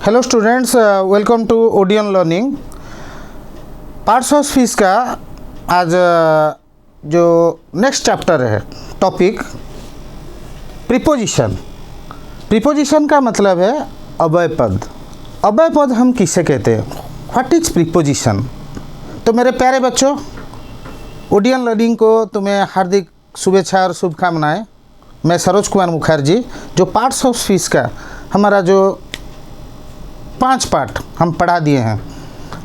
Hello students, welcome to Odian learning. Parts of speech का आज जो नेक्स्ट चैप्टर है, टॉपिक प्रीपोजिशन। प्रीपोजिशन का मतलब है अव्यय पद। अव्यय पद हम किसे कहते हैं? What is preposition? तो मेरे प्यारे बच्चों, ओडियन लर्निंग को तुम्हें हार्दिक शुभेच्छा और शुभकामनाएं। मैं सरोज कुमार मुखर्जी, जो पार्ट्स ऑफ स्पीच का हमारा जो 5 पार्ट हम पढ़ा दिए हैं,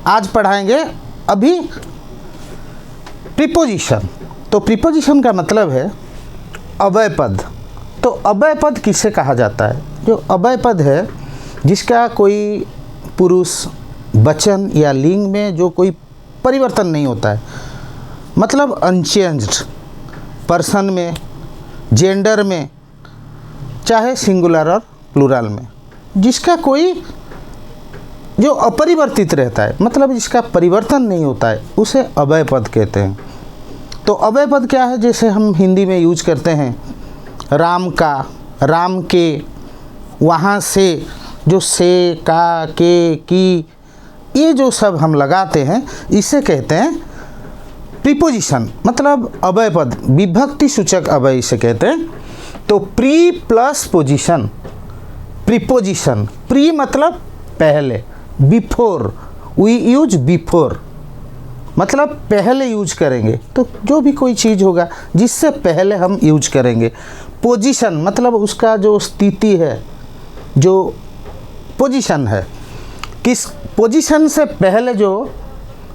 आज पढ़ाएंगे अभी प्रीपोजिशन। तो प्रीपोजिशन का मतलब है अव्यय पद। तो अव्यय पद किसे कहा जाता है? जो अव्यय पद है जिसका कोई पुरुष, वचन या लिंग में जो कोई परिवर्तन नहीं होता है, मतलब अनचेंज्ड, पर्सन में, जेंडर में, चाहे सिंगुलर और प्लूरल में, जिसका कोई जो अपरिवर्तित रहता है, मतलब जिसका परिवर्तन नहीं होता है, उसे अव्यय पद कहते हैं। तो अव्यय पद क्या है? जैसे हम हिंदी में यूज करते हैं राम का, राम के, वहाँ से, जो से, का, के, की, ये जो सब हम लगाते हैं, इसे कहते हैं प्रीपोजिशन, मतलब अव्यय पद, विभक्ति सूचक अव्यय इसे कहते हैं। तो pre plus position, preposition. Pre मतलब पहले, बिफोर, वी यूज बिफोर, मतलब पहले यूज करेंगे। तो जो भी कोई चीज़ होगा जिससे पहले हम यूज करेंगे। पोजीशन मतलब उसका जो स्थिति है, जो पोजीशन है, किस पोजीशन से पहले जो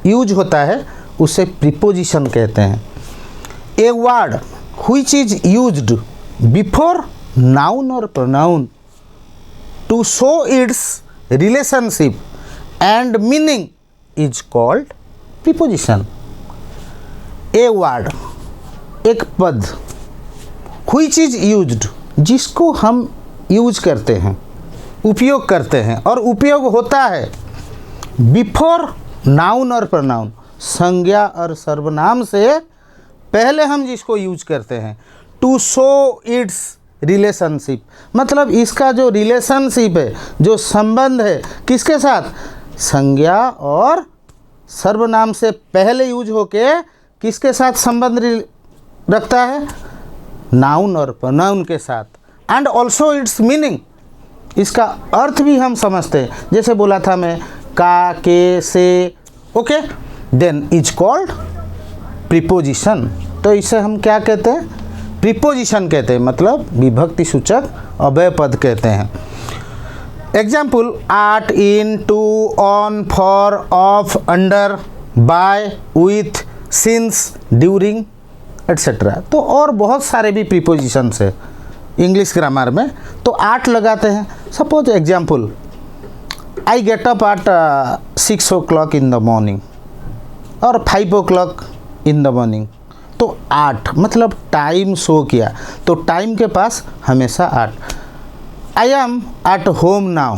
यूज होता है उसे प्रीपोजिशन कहते हैं। A word which is used before noun और pronoun to show its relationship and meaning is called preposition. A word, एक पद, which is used, जिसको हम यूज करते हैं, उपयोग करते हैं, और उपयोग होता है बिफोर नाउन और प्रोनाउन, संज्ञा और सर्वनाम से पहले हम जिसको यूज करते हैं। टू शो इट्स रिलेशनशिप, मतलब इसका जो रिलेशनशिप है, जो संबंध है, किसके साथ? संज्ञा और सर्वनाम से पहले यूज होके किसके साथ संबंध रखता है? नाउन और प्रोनाउन के साथ। एंड ऑल्सो इट्स मीनिंग, इसका अर्थ भी हम समझते हैं। जैसे बोला था मैं, का, के, से, okay, then is called preposition. तो इसे हम क्या कहते हैं? प्रीपोजिशन कहते हैं, मतलब विभक्ति सूचक अव्यय पद कहते हैं। Example, at, in, to, on, for, of, under, by, with, since, during, etcetera. तो और बहुत सारे भी प्रीपोजिशंस है इंग्लिश ग्रामर में। तो आट लगाते हैं। Suppose example, I get up at 6 o'clock in the morning और 5 o'clock इन द मॉर्निंग। तो 8 मतलब टाइम शो किया, तो टाइम के पास हमेशा 8। आई am at home now,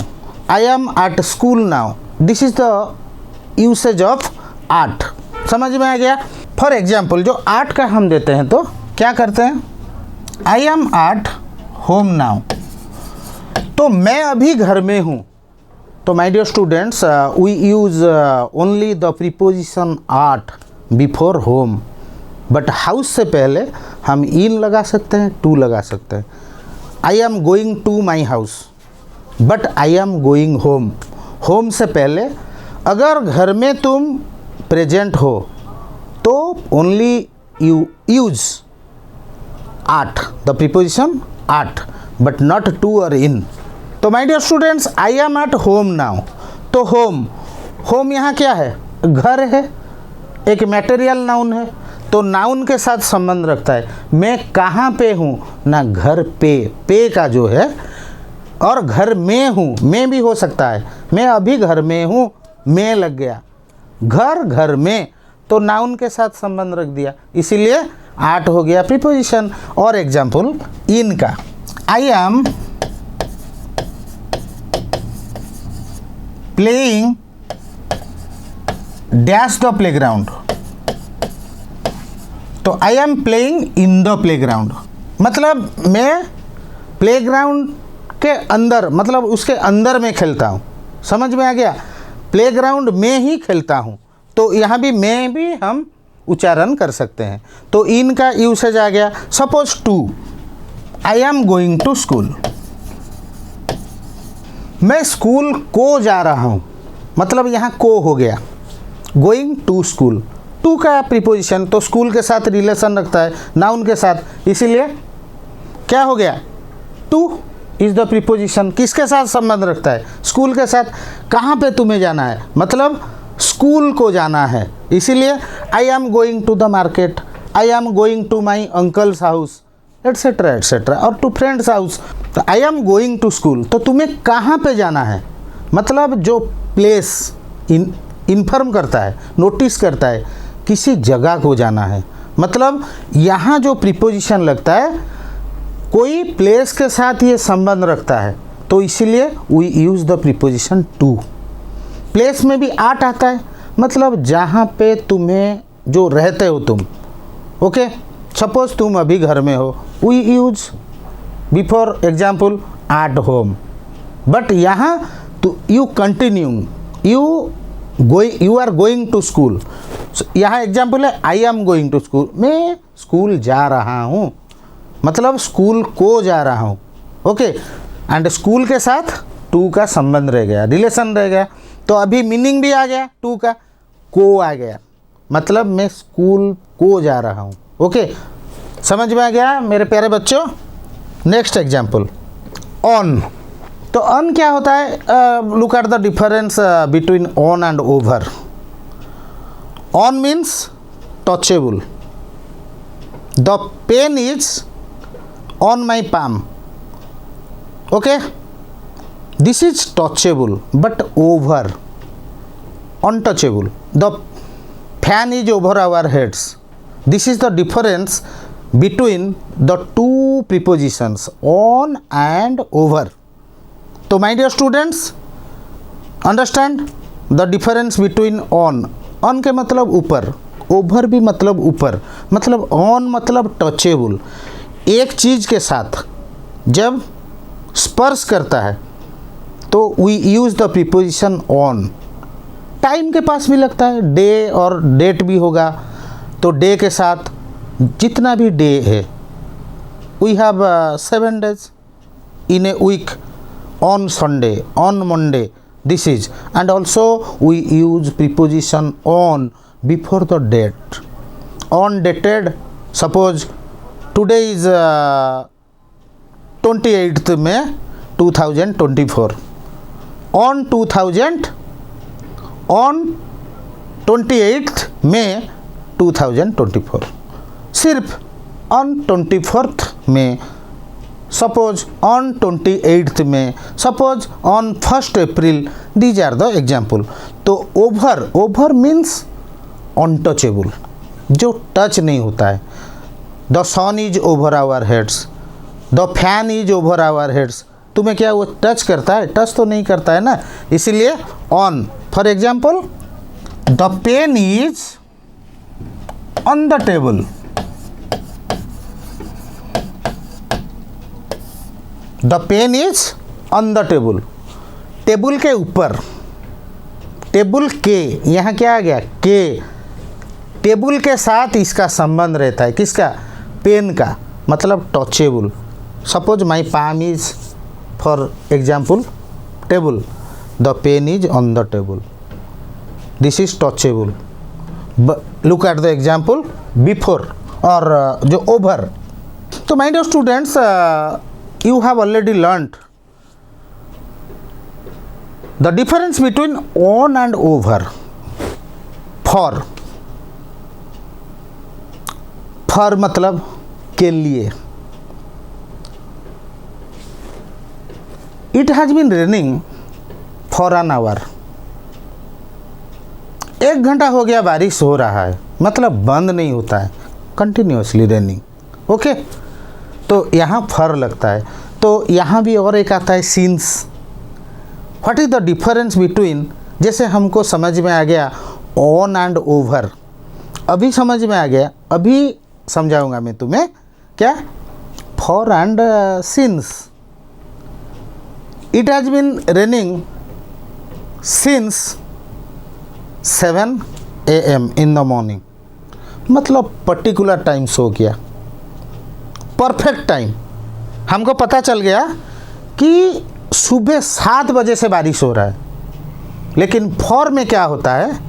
I am at school now, this is the usage of 8। समझ में आ गया? फॉर एग्जाम्पल, जो 8 का हम देते हैं तो क्या करते हैं? I am at home now, तो मैं अभी घर में हूँ। तो my dear students, we use only the preposition at before home, but house से पहले हम इन लगा सकते हैं, टू लगा सकते हैं। I am going to my house, but I am going home. Home से पहले अगर घर में तुम प्रेजेंट हो तो only you use at, the preposition at, but not to और इन। तो my dear students, I am at home now, तो होम, होम यहाँ क्या है? घर है, एक मटेरियल नाउन है, तो नाउन के साथ संबंध रखता है। मैं कहाँ पे हूँ ना, घर पे, पे का जो है, और घर में हूँ, में भी हो सकता है, मैं अभी घर में हूँ, में लग गया, घर, घर में, तो नाउन के साथ संबंध रख दिया, इसीलिए 8 हो गया प्रीपोजिशन। और एग्जाम्पल इन का, I am playing dash the playground, तो I am playing in the playground, मतलब मैं प्लेग्राउंड के अंदर, मतलब उसके अंदर में खेलता हूँ। समझ में आ गया? प्लेग्राउंड में ही खेलता हूँ, तो यहाँ भी मैं भी हम उच्चारण कर सकते हैं। तो इन का यूसेज आ गया। Suppose to, I am going to school, मैं स्कूल को जा रहा हूँ, मतलब यहाँ को हो गया। गोइंग टू स्कूल, टू का प्रीपोजिशन तो स्कूल के साथ रिलेशन रखता है, नाउन के साथ, इसीलिए क्या हो गया? Two is the preposition. किसके साथ संबंध रखता है? स्कूल के साथ। कहाँ पे तुम्हें जाना है? मतलब स्कूल को जाना है, इसीलिए I am going to the market, I am going to my uncle's house, etcetera etcetera, और टू फ्रेंड्स हाउस। तो I am going to school, तो तुम्हें कहाँ पे जाना है? मतलब जो प्लेस इन्फॉर्म करता है, नोटिस करता है, किसी जगह को जाना है। मतलब यहाँ जो प्रीपोजिशन लगता है कोई प्लेस के साथ ये संबंध रखता है, तो इसीलिए we use the preposition to. Place में भी आट आता है, मतलब जहाँ पे तुम्हें जो रहते हो तुम। ओके, सपोज तुम अभी घर में हो, we use before example at home, but यहाँ तो you continue, you are going to school. यहाँ एग्जाम्पल है I am going to school, मैं स्कूल जा रहा हूँ, मतलब स्कूल को जा रहा हूँ। ओके, एंड स्कूल के साथ टू का संबंध रह गया, रिलेशन रह गया, तो अभी मीनिंग भी आ गया, टू का को आ गया, मतलब मैं स्कूल को जा रहा हूँ। ओके, समझ में आ गया मेरे प्यारे बच्चों? Next example on. तो ऑन क्या होता है? Look at the difference between on and over. On means touchable, the pen is on my palm. Okay, this is touchable but over, untouchable. The fan is over our heads. This is the difference between the two prepositions on and over. तो my dear students, understand the difference between on. on के मतलब ऊपर, over भी मतलब ऊपर, मतलब on मतलब touchable। एक चीज़ के साथ जब स्पर्श करता है तो we use the preposition on। Time के पास भी लगता है, डे और डेट भी होगा, तो डे के साथ जितना भी डे है, we have 7 days in a week, on Sunday, on Monday, this is, and also we use preposition on before the date. On dated, suppose today is 28th May 2024, on 28th May 2024, सिर्फ on 24th में, suppose on 28th में, suppose on 1st April, these are the example. तो over, over means untouchable, जो touch नहीं होता है। The sun is over our heads, the fan is over our heads, तुम्हें क्या वो टच करता है? टच तो नहीं करता है ना, इसीलिए on. For example, the pen is on the table, the pen is on the table, table के ऊपर, टेबल के, यहाँ क्या आ गया? के, टेबल के साथ इसका संबंध रहता है, किसका? पेन का, मतलब touchable. Suppose my palm is for example table, the pen is on the table, this is touchable. Look at the example before और जो ओवर। तो my dear students, you have already learnt the difference between on and over. for मतलब के लिए। it has been raining for an hour, 1 घंटा हो गया बारिश हो रहा है, मतलब बंद नहीं होता है, कंटिन्यूसली रेनिंग। ओके, तो यहाँ फर लगता है। तो यहाँ भी और एक आता है since. What is the difference between, जैसे हमको समझ में आ गया ऑन एंड ओवर, अभी समझ में आ गया, अभी समझाऊंगा मैं तुम्हें क्या? For and since. It has been raining since 7 AM in the morning, मतलब पर्टिकुलर टाइम सो किया, परफेक्ट टाइम। हमको पता चल गया कि सुबह 7 बजे से बारिश हो रहा है, लेकिन फॉर में क्या होता है,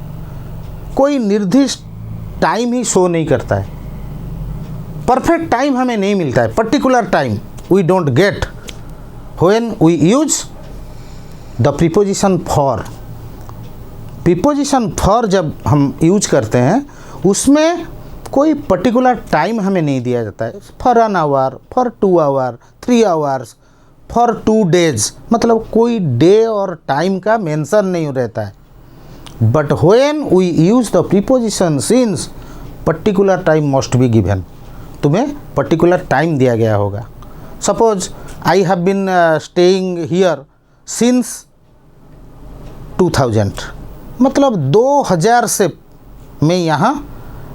कोई निर्दिष्ट टाइम ही शो नहीं करता है, परफेक्ट टाइम हमें नहीं मिलता है, particular time we don't get when we use the preposition for. Preposition for जब हम यूज करते हैं उसमें कोई पर्टिकुलर टाइम हमें नहीं दिया जाता है, for 1 hour, for 2 hour, 3 hours, for 2 days, मतलब कोई डे और टाइम का मेंशन नहीं रहता है। But when we use the preposition since, particular time must be given, तुम्हें पर्टिकुलर टाइम दिया गया होगा। Suppose I have been staying here since 2000, मतलब 2000 से मैं यहाँ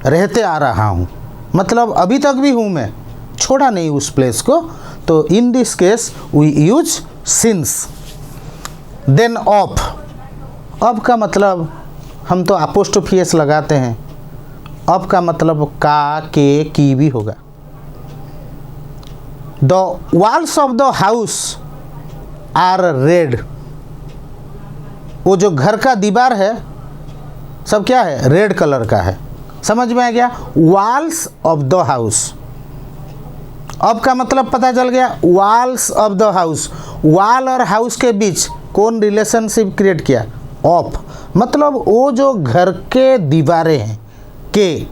रहते आ रहा हूँ, मतलब अभी तक भी हूँ, मैं छोड़ा नहीं उस प्लेस को। तो in this case we use since. Then of, अब का मतलब हम तो अपोस्ट्रोफी एस लगाते हैं, अब का मतलब का, के, की भी होगा। The walls of the house are red, वो जो घर का दीवार है सब क्या है, रेड कलर का है। समझ में आ गया, वॉल्स ऑफ द हाउस। अब का मतलब पता चल गया, walls of the house, wall और हाउस के बीच कौन रिलेशनशिप क्रिएट किया, ऑफ, मतलब वो जो घर के दीवारें हैं, के,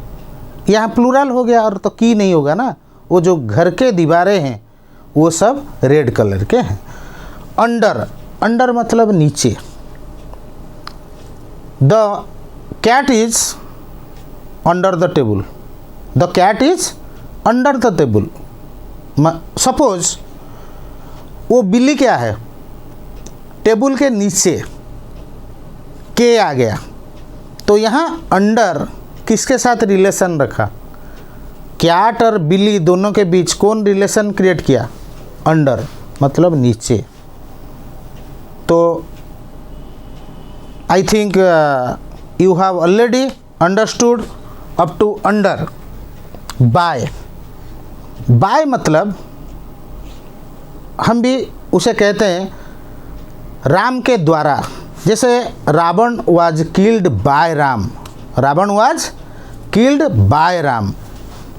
यहाँ प्लूरल हो गया और तो की नहीं होगा ना, वो जो घर के दीवारें हैं वो सब रेड कलर के हैं। अंडर, अंडर मतलब नीचे। The cat is under the table, the cat is under the table. Suppose वो बिल्ली क्या है, टेबल के नीचे, के आ गया, तो यहाँ अंडर किसके साथ रिलेशन रखा, कैट और बिल्ली दोनों के बीच कौन रिलेशन क्रिएट किया, अंडर, मतलब नीचे। तो I think you have already understood up to under. By, by मतलब हम भी उसे कहते हैं राम के द्वारा, जैसे Ravan was killed by Ram, Ravan was killed by Ram.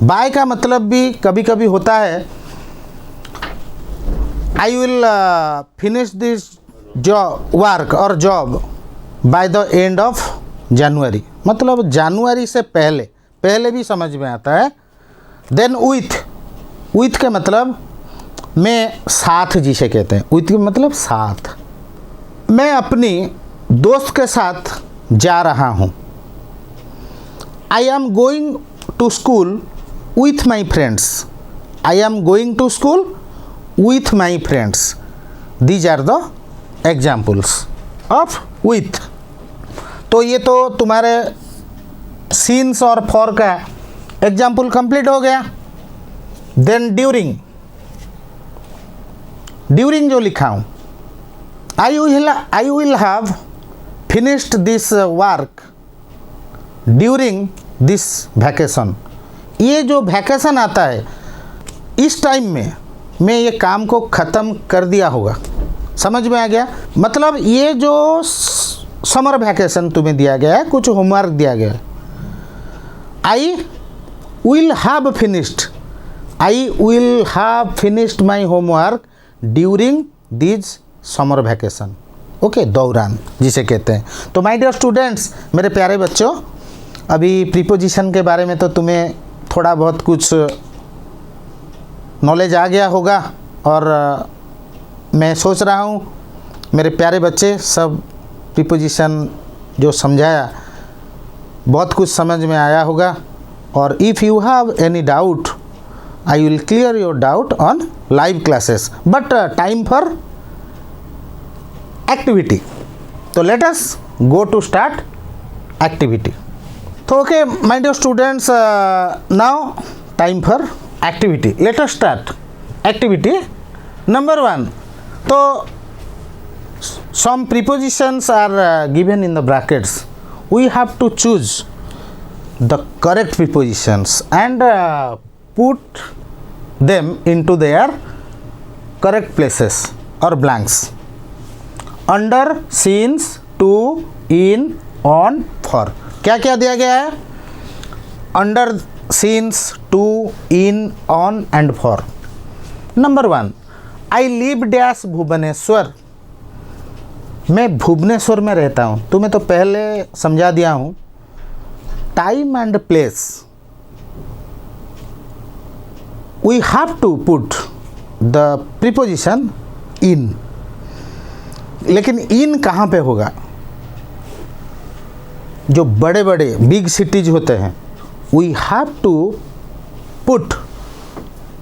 By का मतलब भी कभी कभी होता है, I will finish this work और job by the end of January, मतलब जनवरी से पहले, पहले भी समझ में आता है। देन विथ, विथ के मतलब मैं साथ जिसे कहते हैं, विथ के मतलब साथ। मैं अपनी दोस्त के साथ जा रहा हूँ, I am going to school with my friends, I am going to school with my friends. These are the examples of with. तो ये तो तुम्हारे सिंस और फॉर का एग्जाम्पल कंप्लीट हो गया। देन ड्यूरिंग, ड्यूरिंग जो लिखा हूँ, I will have finished this work during this vacation. ये जो वैकेशन आता है इस टाइम में मैं ये काम को ख़त्म कर दिया होगा। समझ में आ गया, मतलब ये जो समर वैकेशन तुम्हें दिया गया है, कुछ होमवर्क दिया गया है, I will have finished, I will have finished my homework during this summer vacation. Okay, दौरान जिसे कहते हैं। तो माय डियर स्टूडेंट्स, मेरे प्यारे बच्चों, अभी प्रीपोजिशन के बारे में तो तुम्हें थोड़ा बहुत कुछ नॉलेज आ गया होगा, और मैं सोच रहा हूँ मेरे प्यारे बच्चे सब प्रीपोजिशन जो समझाया बहुत कुछ समझ में आया होगा। और if you have any doubt I will clear your doubt on live classes, but time for activity. तो let us go to start activity. तो okay my dear students, now time for activity. Let us start activity number 1। तो some prepositions are given in the brackets. We have to choose the correct prepositions and put them into their correct places or blanks. Under, since, to, in, on, for. क्या क्या दिया गया है? Under, since, to, in, on and for. Number 1, I live dash Bhubaneswar. मैं भुवनेश्वर में रहता हूँ. तुम्हें तो पहले समझा दिया हूँ. Time and place, we have to put the preposition in. लेकिन इन कहाँ पे होगा? जो बड़े बड़े बिग सिटीज होते हैं, we have to put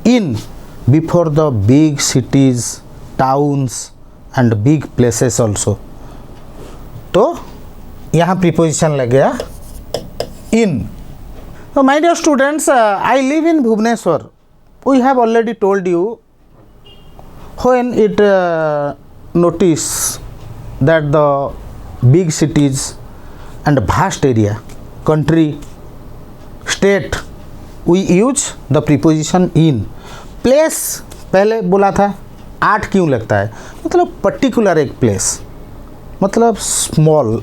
in before the big cities, towns and big places also. तो यहाँ प्रीपोजिशन लग गया इन. So my dear students, I live in Bhubaneswar. We have already told you when it notice that the big cities and vast area, country, state, we use the preposition in. Place पहले बोला था. 8 क्यों लगता है? मतलब particular एक place, मतलब small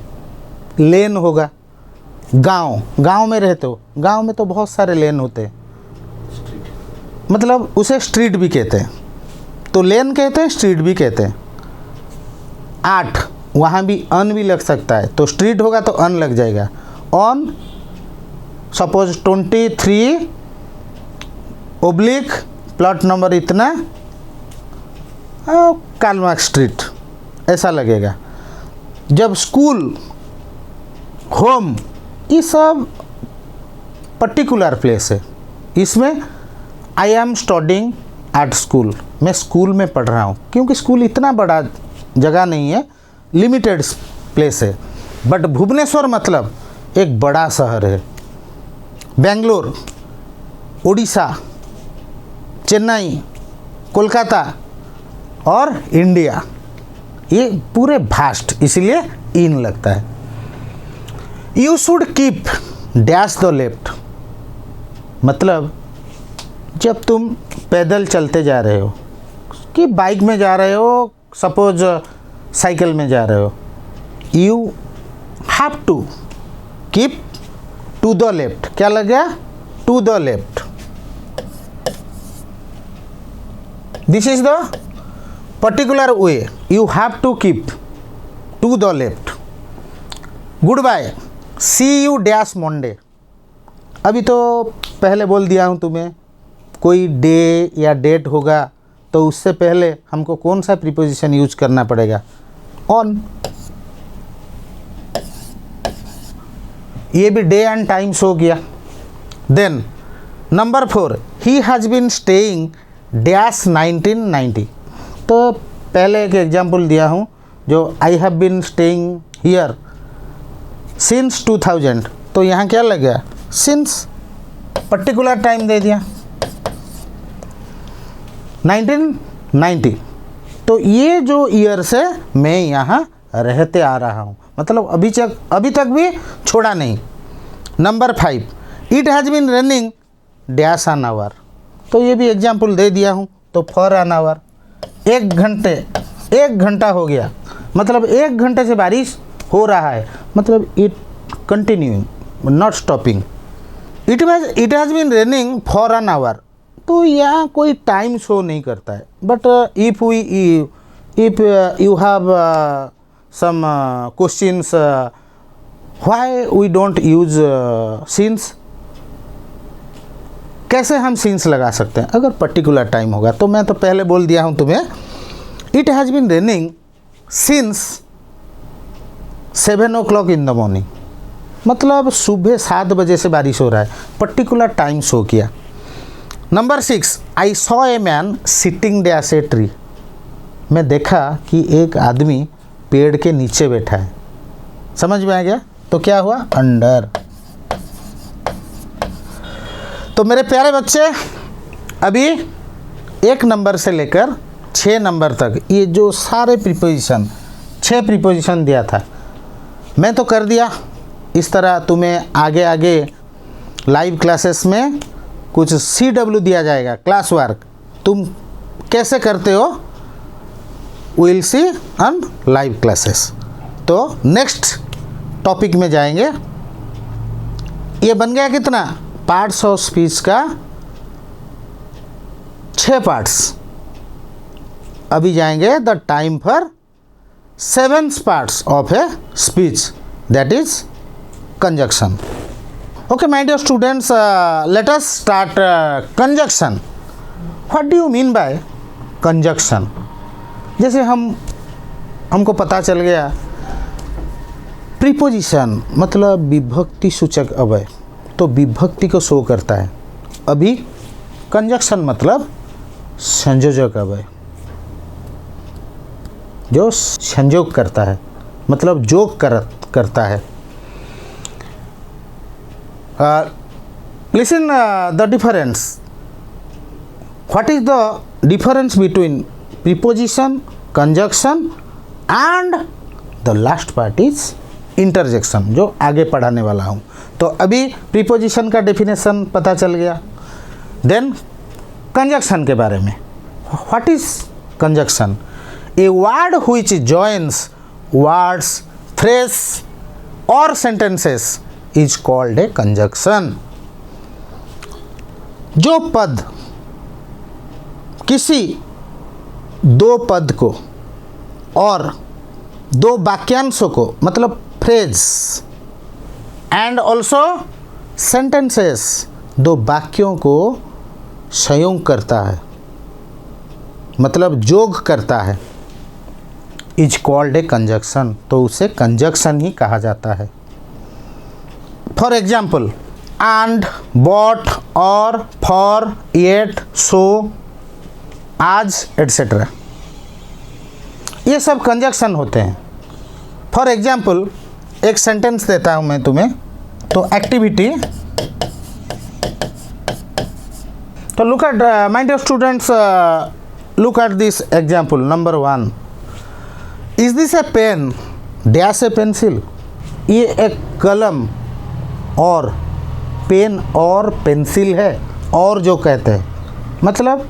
लेन होगा. गांव में रहते हो, गांव में तो बहुत सारे लेन होते हैं, मतलब उसे स्ट्रीट भी कहते हैं. तो लेन कहते हैं, स्ट्रीट भी कहते हैं. 8 वहाँ भी अन भी लग सकता है, तो स्ट्रीट होगा तो अन लग जाएगा. On, suppose 23 oblique plot number इतना, कार्ल मार्क्स स्ट्रीट ऐसा लगेगा. जब स्कूल, होम, ये सब पर्टिकुलर प्लेस है. इसमें I am studying at school, मैं स्कूल में पढ़ रहा हूँ, क्योंकि स्कूल इतना बड़ा जगह नहीं है, लिमिटेड प्लेस है. बट भुवनेश्वर मतलब एक बड़ा शहर है. बेंगलोर, उड़ीसा, चेन्नई, कोलकाता और इंडिया, ये पूरे भास्ट, इसलिए इन लगता है. You should keep dash the left, मतलब जब तुम पैदल चलते जा रहे हो, कि बाइक में जा रहे हो, सपोज साइकिल में जा रहे हो, you have to keep to the left. क्या लग गया? To the left. This is the particular way, you have to keep to the left. Good bye, see you dash Monday. अभी तो पहले बोल दिया हूँ तुम्हें, कोई डे या डेट होगा तो उससे पहले हमको कौन सा प्रीपोजिशन यूज करना पड़ेगा? ऑन. ये भी डे एंड टाइम शो किया. Then number 4, he has been staying dash 1990. तो पहले एक एग्जाम्पल दिया हूँ, जो I have been staying here since 2000. तो यहाँ क्या लग गया? सिंस. पर्टिकुलर टाइम दे दिया 1990. तो ये जो ईयर से मैं यहाँ रहते आ रहा हूँ, मतलब अभी तक भी छोड़ा नहीं. Number 5, it has been running dash an hour. तो ये भी एग्जाम्पल दे दिया हूँ. तो फॉर एन आवर, 1 घंटा हो गया, मतलब 1 घंटे से बारिश हो रहा है, मतलब it continuing, not stopping. It has been raining for an hour. तो यहाँ कोई टाइम शो नहीं करता है. But if you have some questions, why we don't use since, कैसे हम सिंस लगा सकते हैं अगर पर्टिकुलर टाइम होगा? तो मैं तो पहले बोल दिया हूँ तुम्हें, it has been raining since 7 o'clock in the morning, मतलब सुबह 7 बजे से बारिश हो रहा है, पर्टिकुलर टाइम शो किया. Number 6, I saw a man sitting dash a tree. मैं देखा कि एक आदमी पेड़ के नीचे बैठा है. समझ में आ गया? तो क्या हुआ? अंडर. तो मेरे प्यारे बच्चे, अभी 1 नंबर से लेकर 6 नंबर तक ये जो सारे प्रीपोजिशन 6 प्रीपोजिशन दिया था, मैं तो कर दिया। इस तरह तुम्हें आगे आगे लाइव क्लासेस में कुछ CW दिया जाएगा, क्लास वर्क, तुम कैसे करते हो will see on live classes. तो नेक्स्ट टॉपिक में जाएंगे। ये बन गया कितना, पार्ट्स ऑफ स्पीच का 6 पार्ट्स। अभी जाएंगे the time for 7 parts of a speech, that is conjunction. Okay my dear students, let us start conjunction. What do you mean by conjunction? जैसे हमको पता चल गया प्रीपोजिशन मतलब विभक्ति सूचक अवयव, तो विभक्ति को शो करता है। अभी कंजक्शन मतलब संयोजक अवयव, जो संयोग करता है, मतलब जोग करता है। Listen the difference. What is the difference between preposition, conjunction and the last part is interjection, जो आगे पढ़ाने वाला हूँ। तो अभी प्रीपोजिशन का डेफिनेशन पता चल गया। देन कंजक्शन के बारे में, what is conjunction? A word which joins words, phrase और sentences is called a conjunction. जो पद किसी 2 पद को और 2 वाक्यांशों को, मतलब फ्रेज एंड ऑल्सो सेंटेंसेस, 2 वाक्यों को संयोग करता है, मतलब जोग करता है, इज कॉल्ड ए कंजक्शन, तो उसे कंजक्शन ही कहा जाता है। फॉर एग्जाम्पल एंड, बॉट, और, फॉर, येट, सो, आज, एट्सेट्रा, ये सब कंजक्शन होते हैं। फॉर एग्जाम्पल एक सेंटेंस देता हूँ मैं तुम्हें, तो एक्टिविटी, तो look at my dear students, look at this example number 1। Is this a pen dash a pencil? ये एक कलम और पेन और पेंसिल है, और जो कहते हैं, मतलब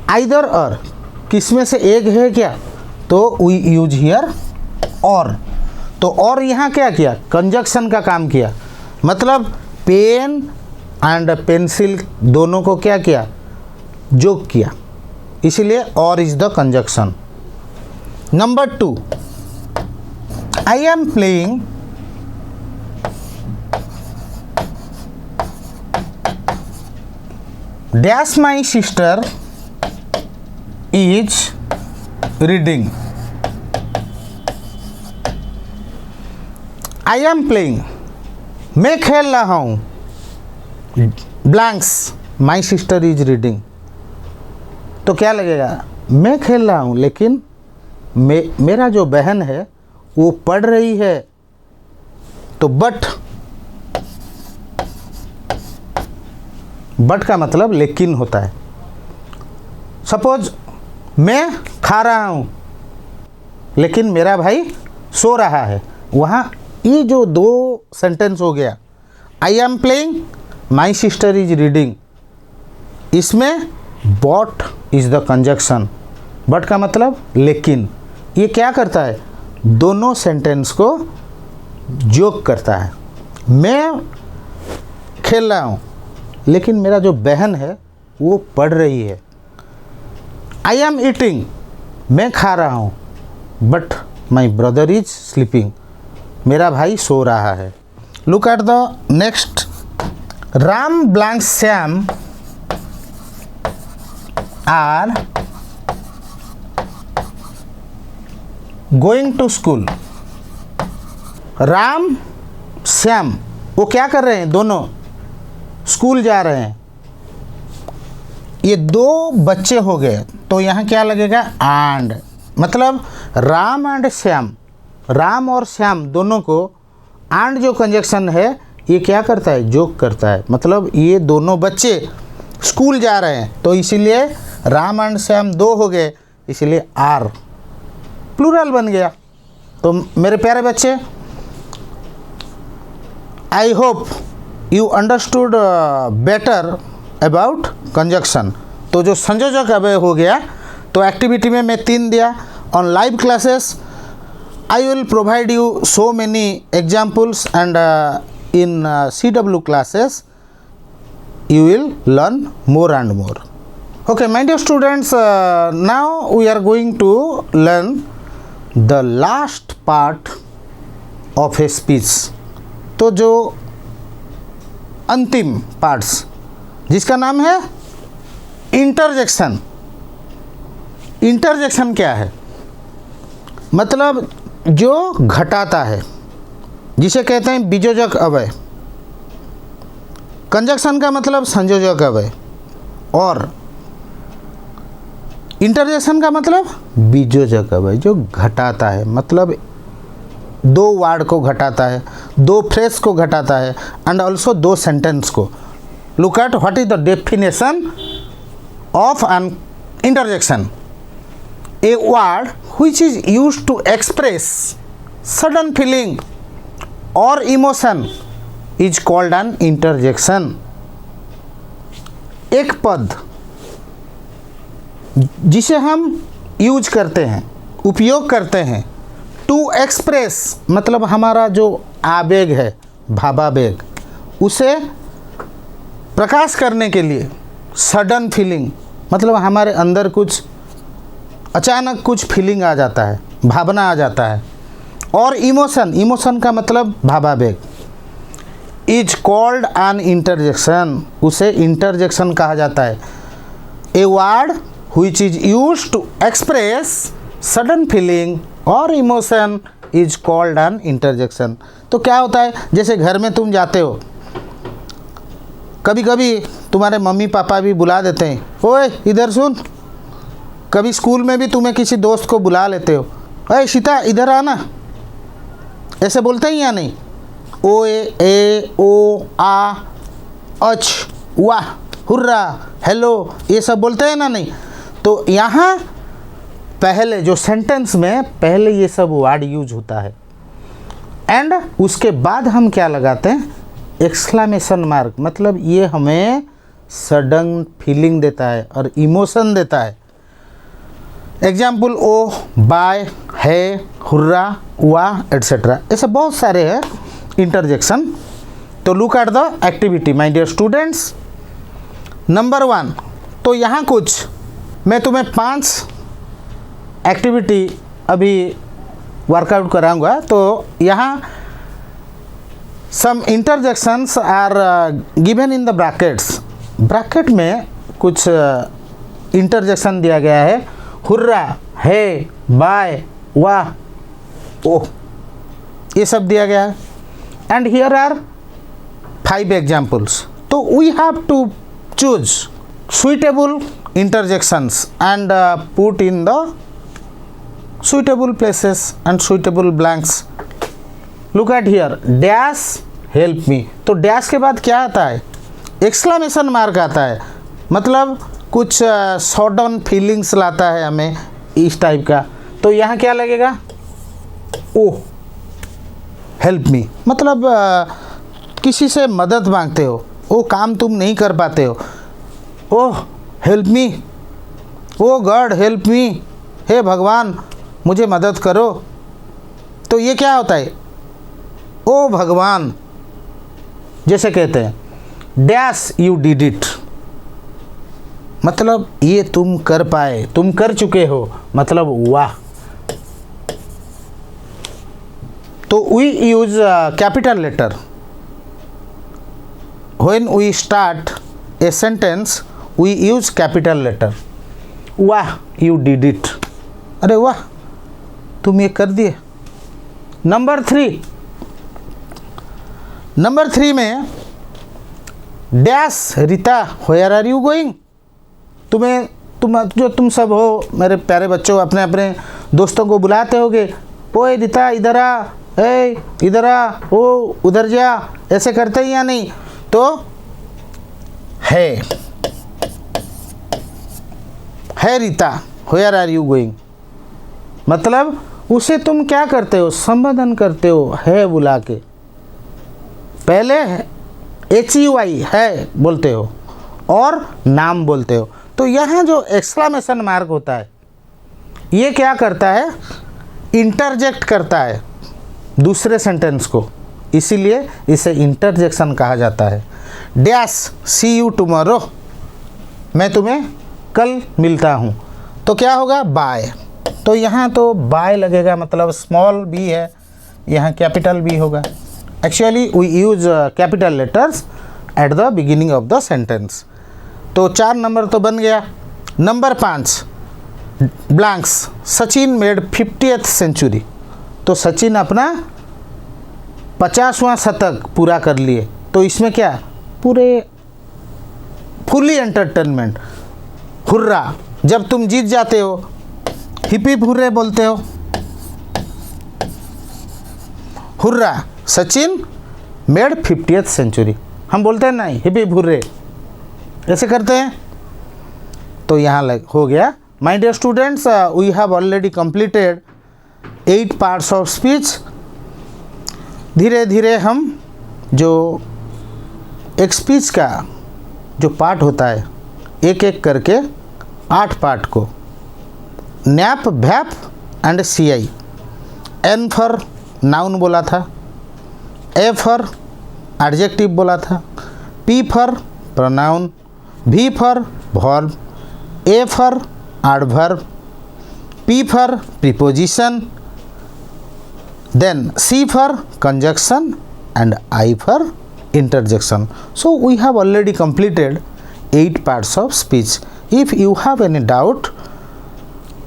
आइदर और, किसमें से एक है क्या, तो वी यूज हियर और। तो और यहाँ क्या किया, कंजक्शन का काम किया, मतलब पेन एंड पेंसिल दोनों को क्या किया, जोग किया, इसलिए और is the conjunction. Number 2, I am playing dash my sister is reading. I am playing, मैं खेल रहा हूँ, blanks my sister is reading. तो क्या लगेगा, मैं खेल रहा हूँ लेकिन मेरा जो बहन है वो पढ़ रही है, तो बट का मतलब लेकिन होता है। सपोज मैं खा रहा हूँ लेकिन मेरा भाई सो रहा है, वहाँ ये जो 2 सेंटेंस हो गया, I am playing, my sister is reading, इसमें but is the conjunction. But का मतलब लेकिन, ये क्या करता है, दोनों सेंटेंस को जोग करता है। मैं खेल रहा हूँ लेकिन मेरा जो बहन है वो पढ़ रही है। आई एम ईटिंग, मैं खा रहा हूँ, but my brother is sleeping, मेरा भाई सो रहा है। Look at the next, Ram blank Shyam are going to school. Ram Shyam वो क्या कर रहे हैं, दोनों स्कूल जा रहे हैं। ये 2 बच्चे हो गए, तो यहाँ क्या लगेगा, एंड, मतलब राम एंड श्याम, राम और श्याम दोनों को एंड जो कंजक्शन है ये क्या करता है, जोग करता है, मतलब ये दोनों बच्चे स्कूल जा रहे हैं, तो इसीलिए राम एंड श्याम 2 हो गए, इसलिए आर प्लूरल बन गया। तो मेरे प्यारे बच्चे, I hope you understood better about conjunction. तो जो संयोजक अव्यय हो गया, तो एक्टिविटी में मैं 3 दिया। On live classes I will provide you so many examples and in CW classes you will learn more and more. Okay, my dear students, now we are going to learn the last part of a speech. तो जो अंतिम parts, जिसका नाम है interjection. Interjection क्या है? मतलब जो घटाता है, जिसे कहते हैं बीजोजक अव्यय। कंजक्शन का मतलब संयोजक अव्यय, और इंटरजेक्शन का मतलब बीजोजक अव्यय जो घटाता है, मतलब 2 वर्ड को घटाता है, 2 फ्रेज को घटाता है, एंड ऑल्सो 2 सेंटेंस को। Look at what is the definition of an interjection. A word which is used to express sudden feeling और emotion is called an interjection. एक पद जिसे हम यूज करते हैं, उपयोग करते हैं, टू एक्सप्रेस मतलब हमारा जो आवेग है, भावावेग, उसे प्रकाश करने के लिए, सडन फीलिंग मतलब हमारे अंदर कुछ अचानक कुछ फीलिंग आ जाता है, भावना आ जाता है, और इमोशन, इमोशन का मतलब भावावेग, इज कॉल्ड एन इंटरजेक्शन, उसे इंटरजेक्शन कहा जाता है। A word which is used to express sudden feeling और emotion is called an interjection. तो क्या होता है, जैसे घर में तुम जाते हो, कभी कभी तुम्हारे मम्मी पापा भी बुला देते हैं, ओए इधर सुन। कभी स्कूल में भी तुम्हें किसी दोस्त को बुला लेते हो, ओए सीता इधर आना, ऐसे बोलते हैं या नहीं? ओ ए ओ आ अच वाह हुर्रा हेलो, ये सब बोलते हैं ना? नहीं। तो यहाँ पहले जो सेंटेंस में पहले ये सब वर्ड यूज होता है, एंड उसके बाद हम क्या लगाते हैं? एक्सक्लेमेशन मार्क, मतलब ये हमें सडन फीलिंग देता है और इमोशन देता है। Example oh, bye, hey, hurrah, वाह एट्सेट्रा, ऐसे बहुत सारे हैं इंटरजेक्शन। तो look at the activity my dear students. Number 1, तो यहाँ कुछ मैं तुम्हें 5 एक्टिविटी अभी वर्कआउट कराऊंगा। तो यहाँ some interjections are given in the brackets. Bracket में कुछ इंटरजेक्शन दिया गया है, हुर्रा, है, बाय, वाह, ओह, ये सब दिया गया है। And here are 5 examples. तो we have to choose suitable interjections and put in the suitable places and suitable blanks. Look at here, dash help me। तो डैश के बाद क्या आता है? एक्सक्लेमेशन मार्क आता है, मतलब कुछ सडन फीलिंग्स लाता है हमें, इस टाइप का। तो यहाँ क्या लगेगा? ओ हेल्प मी, मतलब किसी से मदद मांगते हो, वो काम तुम नहीं कर पाते हो, ओह हेल्प मी, ओ गॉड हेल्प मी, हे भगवान मुझे मदद करो। तो ये क्या होता है? ओ भगवान, जैसे कहते हैं डैश यू डिड इट, मतलब ये तुम कर पाए, तुम कर चुके हो, मतलब वाह। तो we use capital letter when we start a sentence, we use capital letter. वाह यू डिड इट, अरे वाह तुम ये कर दिए। नंबर 3 में dash Rita where are you going. तुम सब हो मेरे प्यारे बच्चों, अपने अपने दोस्तों को बुलाते होगे, ओए रीता इधर आ, ए इधर आ, ओ उधर जा, ऐसे करते हैं या नहीं? तो है Rita where are you going, मतलब उसे तुम क्या करते हो, संबोधन करते हो है बुला के। पहले HUI है बोलते हो और नाम बोलते हो। तो यहाँ जो एक्सक्लामेशन मार्क होता है ये क्या करता है, इंटरजेक्ट करता है दूसरे सेंटेंस को, इसीलिए इसे इंटरजेक्शन कहा जाता है। डैश सी यू टुमारो, मैं तुम्हें कल मिलता हूँ, तो क्या होगा बाय। तो यहाँ तो बाय लगेगा, मतलब स्मॉल बी है, यहाँ कैपिटल बी होगा। Actually we use capital letters at the beginning of the sentence. तो 4 नंबर तो बन गया। Number 5 blanks, Sachin made 50th century. तो सचिन अपना 50वां शतक पूरा कर लिए। तो इसमें क्या, पूरे फुली एंटरटेनमेंट, हुर्रा। जब तुम जीत जाते हो हिप हिप हुर्रे बोलते हो, hurrah Sachin made 50th century. हम बोलते हैं नहीं हिप हिप हुर्रे, ऐसे करते हैं। तो यहाँ हो गया। My dear students, we have already completed 8 parts of speech. धीरे धीरे हम जो एक स्पीच का जो पार्ट होता है एक एक करके 8 पार्ट को, नैप, भैप and CI। N for noun बोला था, A फॉर एडजेक्टिव बोला था, P for pronoun, V for verb, A for adverb, P for preposition, then C for conjunction and I for interjection. So we have already completed 8 parts of speech. If you have any doubt,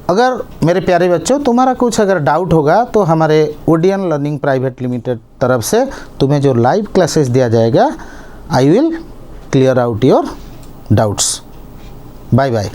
अगर मेरे प्यारे बच्चों तुम्हारा कुछ अगर doubt होगा तो हमारे ओडियन लर्निंग प्राइवेट लिमिटेड तरफ से तुम्हें जो लाइव क्लासेस दिया जाएगा, I will clear out your doubts. Bye bye.